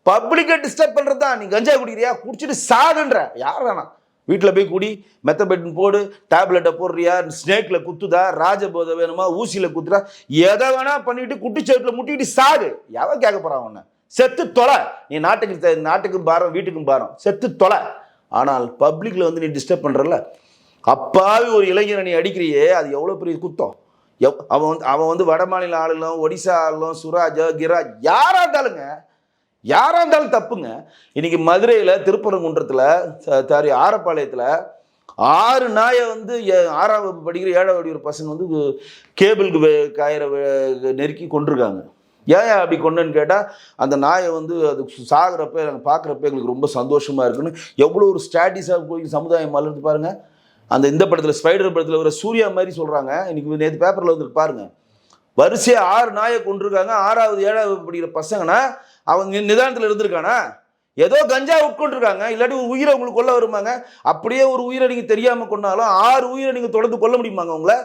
பப்ளிக்கை disturb பண்ணுறது தான். நீ கஞ்சா குடிக்கிறியா, குடிச்சிட்டு சாகுன்ற. யார் வேணாம், வீட்டில் போய் குடி, மெத்தபெட்டின் போடு, டேப்லெட்டை போடுறியா, ஸ்னேக்கில் குத்துதா, ராஜபோதை வேணுமா, ஊசியில் குத்துறா, எதை வேணா பண்ணிட்டு குட்டிச்சேட்டில் முட்டிக்கிட்டு சாகு. எவன் கேட்க போறான் உன்னை? செத்து தொலை. நீ நாட்டுக்கும் பாரம், வீட்டுக்கும் பாரம், செத்து தொலை. ஆனால் பப்ளிக்ல வந்து நீ டிஸ்டர்ப் பண்றல, அப்பாவி ஒரு இளைஞரை நீ அடிக்கிறியே, அது எவ்வளவு பெரிய குத்தம். அவன் வந்து வட மாநில ஆளுங்களும், ஒடிசா ஆளுங்களும், சுராஜ் கிராஜ் யாரா இருந்தாலும் தப்புங்க. இன்னைக்கு மதுரையில், திருப்பரங்குன்றத்தில், ஆரப்பாளையத்தில் 6 நாயை வந்து 6ஆம் வகுப்பு படிக்கிற 7ஆம் வகுப்பு பசங்க வந்து கேபிளுக்கு காயிற நெருக்கி கொண்டிருக்காங்க. ஏன் அப்படி கொண்டுன்னு கேட்டால், அந்த நாயை வந்து அது சாகிறப்ப நாங்கள் பார்க்குறப்ப எங்களுக்கு ரொம்ப சந்தோஷமாக இருக்குன்னு எவ்வளோ ஒரு ஸ்ட்ராட்டஜிஸாக போய் சமுதாயம் மலர்ந்து பாருங்க. இந்த படத்தில், ஸ்பைடர் படத்தில் வர சூர்யா மாதிரி சொல்கிறாங்க. இன்னைக்கு நேற்று பேப்பரில் வந்துருக்கு பாருங்க. வரிசையாக 6 நாயை கொண்டிருக்காங்க. 6ஆவது 7ஆவது படிக்கிற பசங்கன்னா அவங்க நிதானத்தில் இருந்திருக்கானா? ஏதோ கஞ்சா உட்கொண்டிருக்காங்க. இல்லாட்டி ஒரு உயிரை உங்களுக்கு கொல்ல வருமாங்க? அப்படியே ஒரு உயிரை நீங்கள் தெரியாமல் கொண்டாலும் 6 உயிரை நீங்கள் தொடர்ந்து கொல்ல முடியுமாங்க உங்களை?